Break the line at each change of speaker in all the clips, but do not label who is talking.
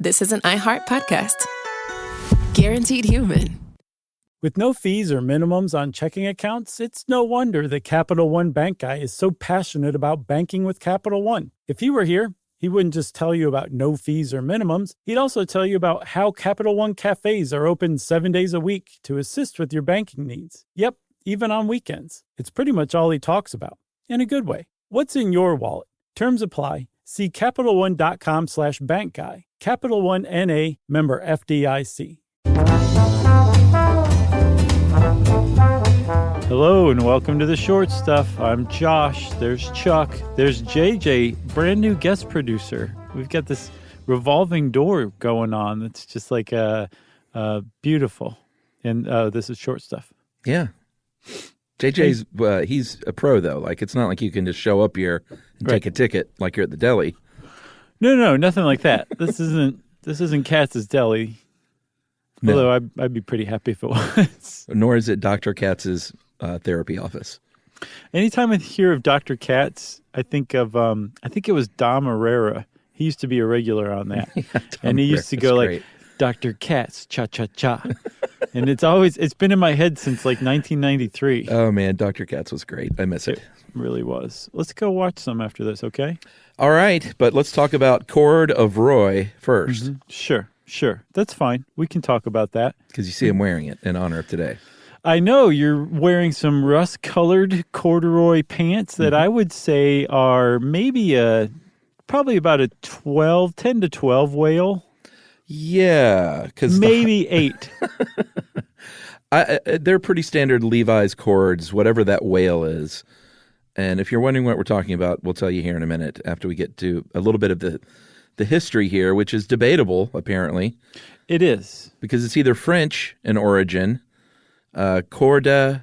This is an iHeart podcast. Guaranteed human.
With no fees or minimums on checking accounts, it's no wonder that Capital One Bank Guy is so passionate about banking with Capital One. If he were here, he wouldn't just tell you about no fees or minimums. He'd also tell you about how Capital One cafes are open 7 days a week to assist with your banking needs. Yep, even on weekends. It's pretty much all he talks about, in a good way. What's in your wallet? Terms apply. See CapitalOne.com/bankguy. Capital One N.A., member FDIC. Hello and welcome to The Short Stuff. I'm Josh. There's Chuck. There's JJ, brand new guest producer. We've got this revolving door going on that's just like beautiful. And this is Short Stuff.
Yeah. JJ's, he's a pro though. Like, it's not like you can just show up here and take a ticket like you're at the deli.
No, nothing like that. This isn't Katz's Deli. No. Although I'd be pretty happy if it was.
Nor is it Dr. Katz's therapy office.
Anytime I hear of Dr. Katz, I think of I think it was Dom Herrera. He used to be a regular on that.
Yeah,
and he used to go like, Dr. Katz, cha-cha-cha. And it's been in my head since like 1993.
Oh, man, Dr. Katz was great. I miss it.
It really was. Let's go watch some after this, okay?
All right, but let's talk about Corduroy first.
Mm-hmm. Sure. That's fine. We can talk about that.
Because you see him wearing it in honor of today.
I know you're wearing some rust-colored corduroy pants that I would say are maybe probably about a 10 to 12 whale.
Yeah.
Maybe 8.
They're pretty standard Levi's cords, whatever that whale is. And if you're wondering what we're talking about, we'll tell you here in a minute after we get to a little bit of the history here, which is debatable, apparently.
It is.
Because it's either French in origin, Corduroy,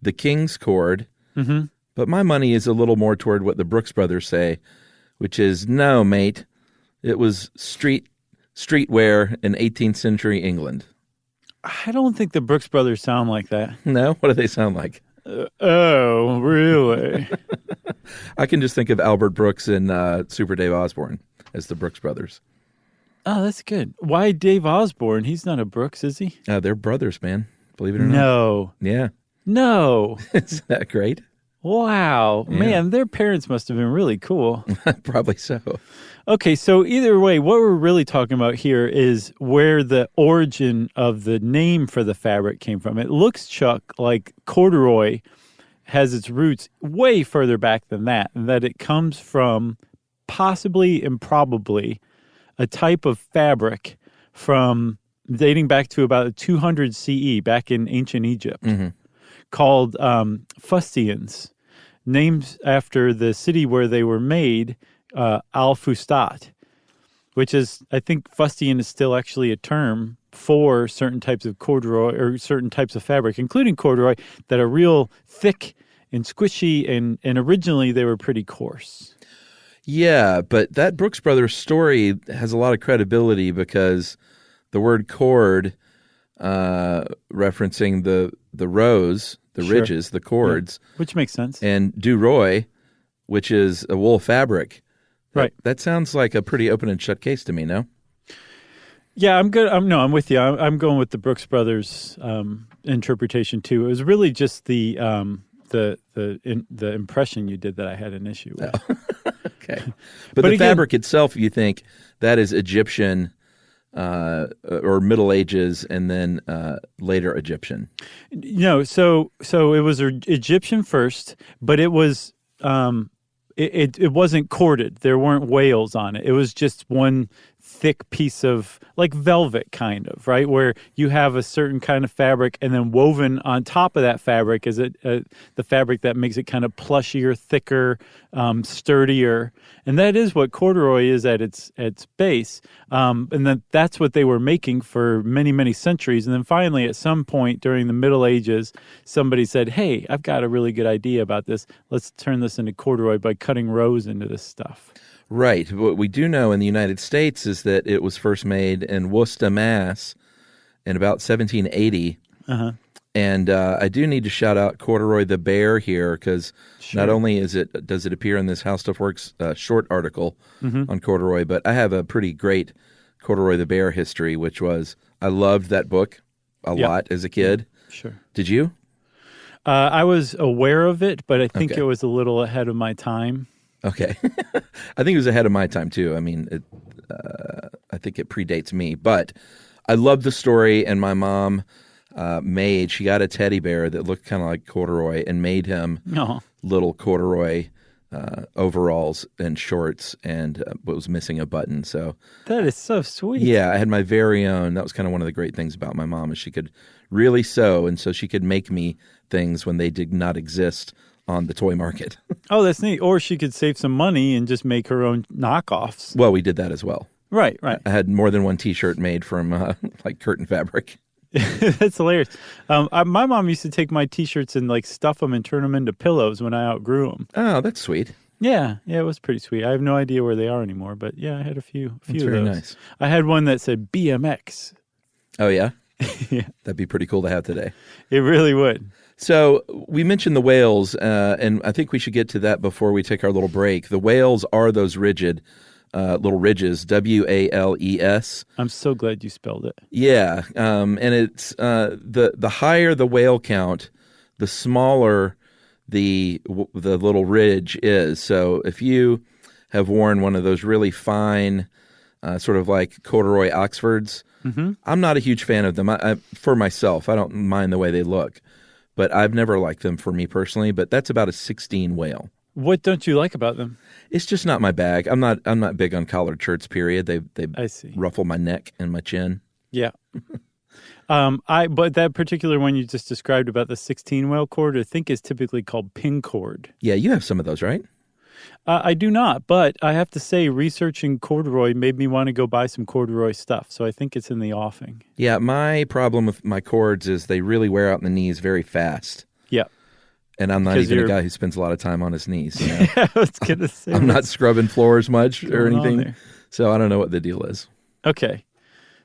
the king's cord. Mm-hmm. But my money is a little more toward what the Brooks brothers say, which is, no, mate, it was streetwear in 18th century England.
I don't think the Brooks brothers sound like that.
No? What do they sound like?
Oh, really?
I can just think of Albert Brooks and Super Dave Osborne as the Brooks brothers.
Oh, that's good. Why Dave Osborne? He's not a Brooks, is he?
They're brothers, man. Believe it or not.
No.
Yeah.
No.
Isn't that great?
Wow.
Yeah.
Man, their parents must have been really cool.
Probably so.
Okay, so either way, what we're really talking about here is where the origin of the name for the fabric came from. It looks, Chuck, like corduroy has its roots way further back than that, and that it comes from possibly and probably a type of fabric from dating back to about 200 CE, back in ancient Egypt, called fustians, named after the city where they were made, Al-Fustat, which is, I think fustian is still actually a term for certain types of corduroy or certain types of fabric, including corduroy, that are real thick and squishy, and originally they were pretty coarse.
Yeah, but that Brooks Brothers story has a lot of credibility because the word cord, referencing the rows, the ridges, the cords.
Yeah, which makes sense.
And duroy, which is a wool fabric.
Right.
That sounds like a pretty open and shut case to me, no?
Yeah, I'm good. I'm with you. I'm going with the Brooks Brothers interpretation too. It was really just the impression you did that I had an issue with.
Oh. Okay. But the fabric itself, you think that is Egyptian or Middle Ages and then later Egyptian?
No, so it was Egyptian first, but it was it wasn't corded. There weren't wales on it. It was just one thick piece of, like, velvet kind of, right? Where you have a certain kind of fabric, and then woven on top of that fabric is the fabric that makes it kind of plushier, thicker, sturdier. And that is what corduroy is at its base. And that's what they were making for many, many centuries. And then finally, at some point during the Middle Ages, somebody said, hey, I've got a really good idea about this. Let's turn this into corduroy by cutting rows into this stuff.
Right. What we do know in the United States is that it was first made in Worcester, Mass. in about 1780. And I do need to shout out Corduroy the Bear here, because not only does it appear in this How Stuff Works short article on Corduroy, but I have a pretty great Corduroy the Bear history, which was I loved that book a lot as a kid.
Sure.
Did you?
I was aware of it, but I think it was a little ahead of my time.
Okay. I think it was ahead of my time, too. I mean, I think it predates me. But I loved the story, and my mom she got a teddy bear that looked kind of like Corduroy and made him little Corduroy overalls and shorts, and was missing a button. So
that is so sweet.
Yeah, I had my very own. That was kind of one of the great things about my mom, is she could really sew, and so she could make me things when they did not exist on the toy market.
Oh, that's neat. Or she could save some money and just make her own knockoffs.
Well, we did that as well.
Right.
I had more than one T-shirt made from like curtain fabric.
That's hilarious. My mom used to take my T-shirts and like stuff them and turn them into pillows when I outgrew them.
Oh, that's sweet.
Yeah, it was pretty sweet. I have no idea where they are anymore, but yeah, I had a few
That's
of
very
those.
Nice.
I had one that said BMX.
Oh, yeah?
Yeah.
That'd be pretty cool to have today.
It really would.
So we mentioned the whales, and I think we should get to that before we take our little break. The whales are those rigid little ridges, WALES.
I'm so glad you spelled it.
Yeah, and it's the higher the whale count, the smaller the little ridge is. So if you have worn one of those really fine, sort of like corduroy Oxfords, I'm not a huge fan of them. For myself, I don't mind the way they look, but I've never liked them for me personally. But that's about a 16 whale. What
don't you like about them?
It's just not my bag. I'm not big on collared shirts. Period. They
I see.
Ruffle my neck and my chin.
Yeah. But that particular one you just described about the 16 whale cord, I think is typically called pin cord.
Yeah, you have some of those, right?
I do not, but I have to say researching corduroy made me want to go buy some corduroy stuff, so I think it's in the offing.
Yeah, my problem with my cords is they really wear out in the knees very fast.
Yeah.
And I'm not even a guy who spends a lot of time on his knees. You know?
I was going to say.
I'm not scrubbing floors much or anything, so I don't know what the deal is.
Okay.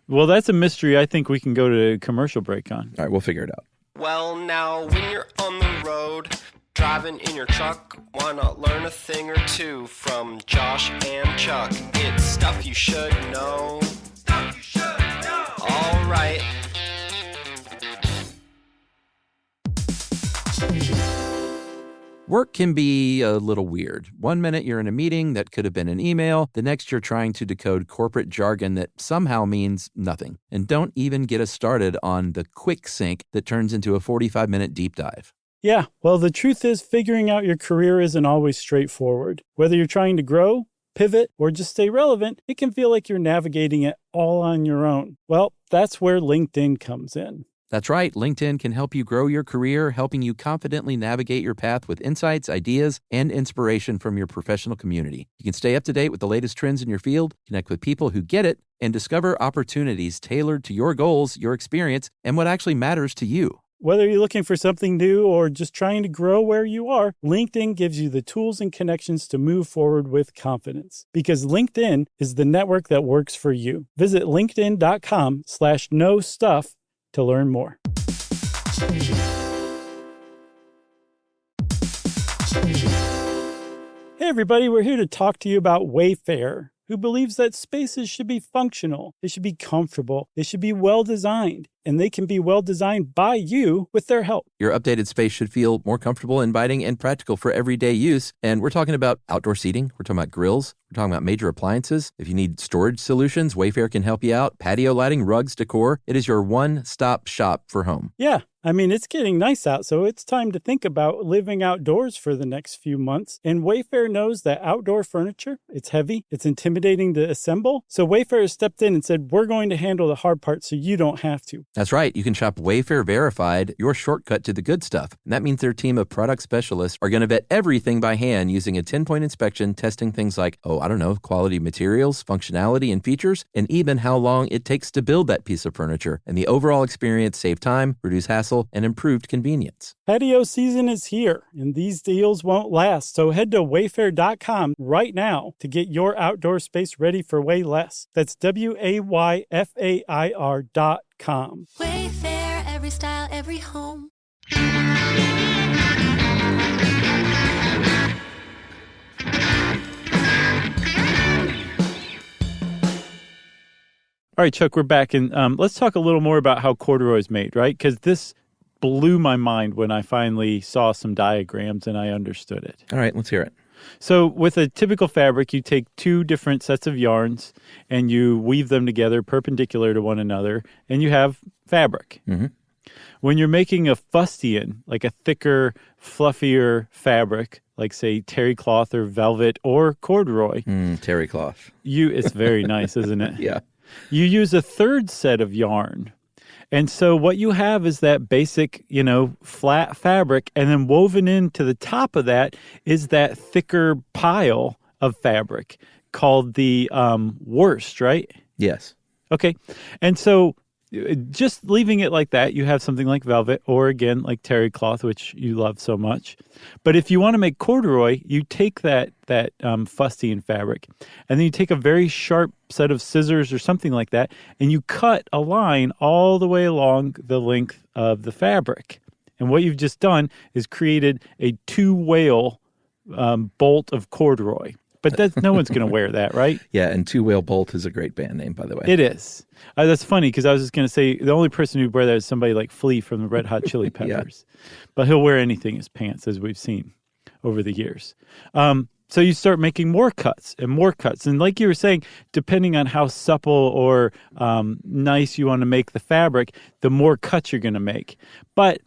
Well, that's a mystery I think we can go to a commercial break on.
All right, we'll figure it out.
Well, now, when you're on the road, driving in your truck, why not learn a thing or two from Josh and Chuck? It's stuff you should know. Stuff you should know. All right.
Work can be a little weird. One minute you're in a meeting that could have been an email. The next you're trying to decode corporate jargon that somehow means nothing. And don't even get us started on the quick sync that turns into a 45-minute deep dive.
Yeah, well, the truth is figuring out your career isn't always straightforward. Whether you're trying to grow, pivot, or just stay relevant, it can feel like you're navigating it all on your own. Well, that's where LinkedIn comes in.
That's right. LinkedIn can help you grow your career, helping you confidently navigate your path with insights, ideas, and inspiration from your professional community. You can stay up to date with the latest trends in your field, connect with people who get it, and discover opportunities tailored to your goals, your experience, and what actually matters to you.
Whether you're looking for something new or just trying to grow where you are, LinkedIn gives you the tools and connections to move forward with confidence. Because LinkedIn is the network that works for you. Visit linkedin.com/knowstuff to learn more. Hey everybody, we're here to talk to you about Wayfair, who believes that spaces should be functional, they should be comfortable, they should be well designed, and they can be well designed by you with their help.
Your updated space should feel more comfortable, inviting, and practical for everyday use. And we're talking about outdoor seating. We're talking about grills. We're talking about major appliances. If you need storage solutions, Wayfair can help you out. Patio lighting, rugs, decor. It is your one-stop shop for home.
Yeah. I mean, it's getting nice out, so it's time to think about living outdoors for the next few months. And Wayfair knows that outdoor furniture, it's heavy, it's intimidating to assemble. So Wayfair has stepped in and said, we're going to handle the hard part so you don't have to.
That's right. You can shop Wayfair Verified, your shortcut to the good stuff. And that means their team of product specialists are going to vet everything by hand using a 10-point inspection, testing things like, quality materials, functionality, and features, and even how long it takes to build that piece of furniture. And the overall experience save time, reduce hassle, and improved convenience.
Patio season is here, and these deals won't last. So head to wayfair.com right now to get your outdoor space ready for way less. That's WAYFAIR.com.
Wayfair, every style, every home.
All right, Chuck, we're back, and let's talk a little more about how corduroy is made, right? Because this blew my mind when I finally saw some diagrams and I understood it.
All right, let's hear it.
So with a typical fabric, you take two different sets of yarns and you weave them together perpendicular to one another, and you have fabric.
Mm-hmm.
When you're making a fustian, like a thicker, fluffier fabric, like, say, terry cloth or velvet or corduroy.
Terry cloth.
It's very nice, isn't it?
Yeah.
You use a third set of yarn. And so what you have is that basic, flat fabric, and then woven into the top of that is that thicker pile of fabric called the worsted, right?
Yes.
Okay. And so just leaving it like that, you have something like velvet or, again, like terry cloth, which you love so much. But if you want to make corduroy, you take that fustian fabric, and then you take a very sharp set of scissors or something like that, and you cut a line all the way along the length of the fabric. And what you've just done is created a two-whale bolt of corduroy. But no one's going to wear that, right?
Yeah, and Two Whale Bolt is a great band name, by the way.
It is. That's funny, because I was just going to say the only person who'd wear that is somebody like Flea from the Red Hot Chili Peppers. Yeah. But he'll wear anything as pants, as we've seen over the years. So you start making more cuts and more cuts. And like you were saying, depending on how supple or nice you want to make the fabric, the more cuts you're going to make. But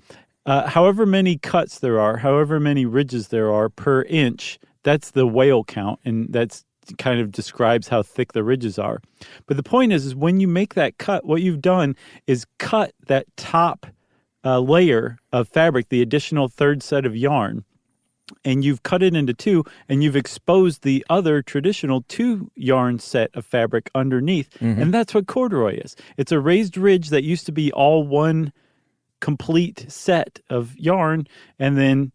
however many cuts there are, however many ridges there are per inch, that's the whale count, and that's kind of describes how thick the ridges are. But the point is when you make that cut, what you've done is cut that top layer of fabric, the additional third set of yarn, and you've cut it into two, and you've exposed the other traditional two yarn set of fabric underneath. Mm-hmm. And that's what corduroy is. It's a raised ridge that used to be all one complete set of yarn, and then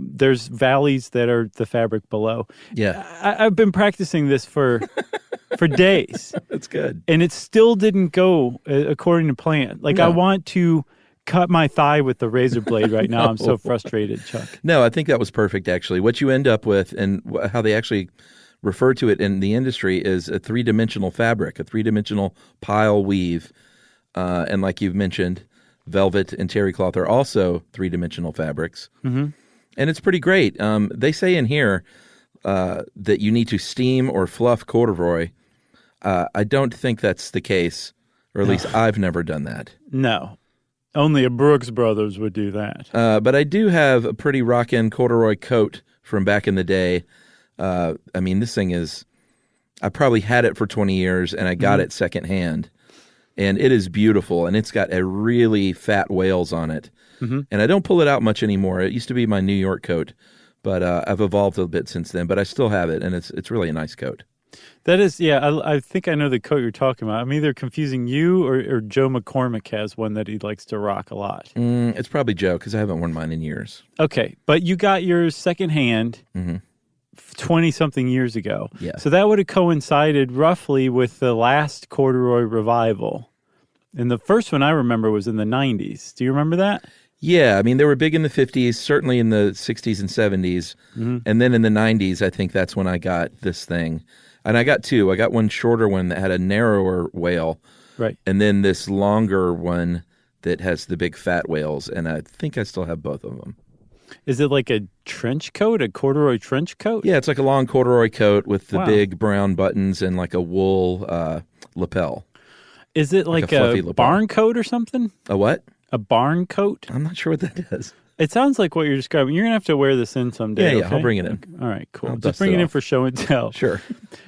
there's valleys that are the fabric below.
Yeah.
I've been practicing this for days.
That's good.
And it still didn't go according to plan. Like, no. I want to cut my thigh with the razor blade right now. No. I'm so frustrated, Chuck.
No, I think that was perfect, actually. What you end up with, and how they actually refer to it in the industry, is a three-dimensional fabric, a three-dimensional pile weave. And like you've mentioned, velvet and terry cloth are also three-dimensional fabrics. Mm-hmm. And it's pretty great. They say in here that you need to steam or fluff corduroy. I don't think that's the case, or at least I've never done that.
No. Only a Brooks Brothers would do that.
But I do have a pretty rockin' corduroy coat from back in the day. This thing is, I probably had it for 20 years, and I got it secondhand. And it is beautiful, and it's got a really fat whales on it. Mm-hmm. And I don't pull it out much anymore. It used to be my New York coat, but I've evolved a bit since then. But I still have it, and it's really a nice coat.
That is, yeah, I think I know the coat you're talking about. I'm either confusing you or Joe McCormick has one that he likes to rock a lot.
It's probably Joe, because I haven't worn mine in years.
Okay, but you got yours secondhand 20-something years ago.
Yeah.
So that would have coincided roughly with the last corduroy revival. And the first one I remember was in the 90s. Do you remember that?
Yeah, they were big in the 50s, certainly in the 60s and 70s. Mm-hmm. And then in the 90s, I think that's when I got this thing. And I got two. I got one shorter one that had a narrower whale.
Right.
And then this longer one that has the big fat whales. And I think I still have both of them.
Is it like a trench coat, a corduroy trench coat?
Yeah, it's like a long corduroy coat with the big brown buttons and like a wool lapel.
Is it like a barn coat or something?
A what?
A barn coat?
I'm not sure what that is.
It sounds like what you're describing. You're going to have to wear this in someday.
Yeah,
okay?
I'll bring it in.
All right, cool. Just bring it in for show and tell.
Sure.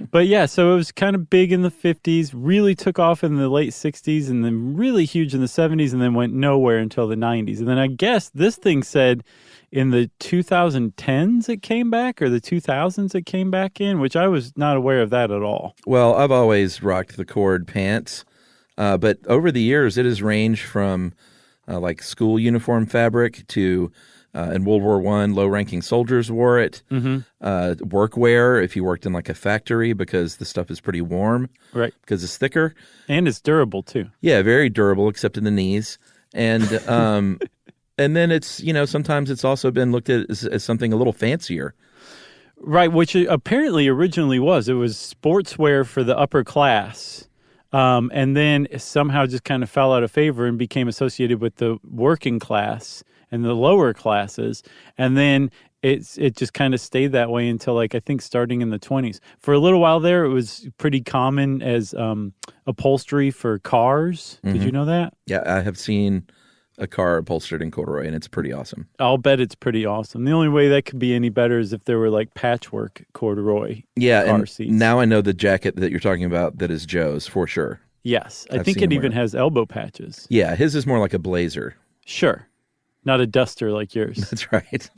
But yeah, so it was kind of big in the 50s, really took off in the late 60s, and then really huge in the 70s, and then went nowhere until the 90s. And then I guess this thing said in the 2010s it came back, or the 2000s it came back in, which I was not aware of that at all.
Well, I've always rocked the cord pants, but over the years it has ranged from like school uniform fabric to in World War I, low-ranking soldiers wore it. Mm-hmm. Workwear, if you worked in like a factory, because the stuff is pretty warm,
right?
Because it's thicker
and it's durable too.
Yeah, very durable, except in the knees. And and then it's, sometimes it's also been looked at as something a little fancier.
Right, which it apparently originally was. It was sportswear for the upper class, and then somehow just kind of fell out of favor and became associated with the working class and the lower classes. And then it just kind of stayed that way until, I think, starting in the 20s. For a little while there, it was pretty common as upholstery for cars.
Mm-hmm.
Did you know that?
Yeah, I have seen a car upholstered in corduroy, and it's pretty awesome.
I'll bet it's pretty awesome. The only way that could be any better is if there were patchwork corduroy car seats.
Now I know the jacket that you're talking about that is Joe's for sure.
Yes, I
I've
think
seen
it
him
even
wear it.
has elbow patches.
Yeah, his is more like a blazer.
Sure, not a duster like yours.
That's right.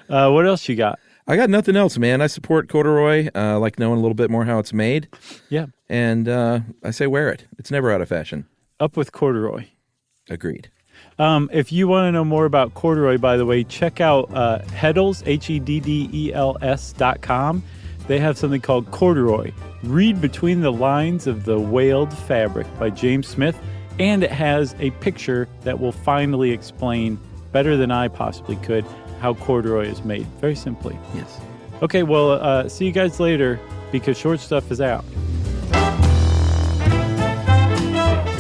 What else you got?
I got nothing else, man. I support corduroy. I like knowing a little bit more how it's made.
Yeah,
And I say wear it. It's never out of fashion.
up with corduroy.
Agreed.
If you want to know more about corduroy, by the way, check out Heddels, HEDDELS.com. They have something called Corduroy. Read between the lines of the wailed fabric by James Smith, and it has a picture that will finally explain, better than I possibly could, how corduroy is made. Very simply.
Yes.
Okay, well, see you guys later, because Short Stuff is out.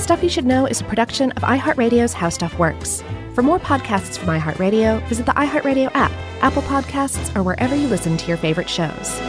Stuff You Should Know is a production of iHeartRadio's How Stuff Works. For more podcasts from iHeartRadio, visit the iHeartRadio app, Apple Podcasts, or wherever you listen to your favorite shows.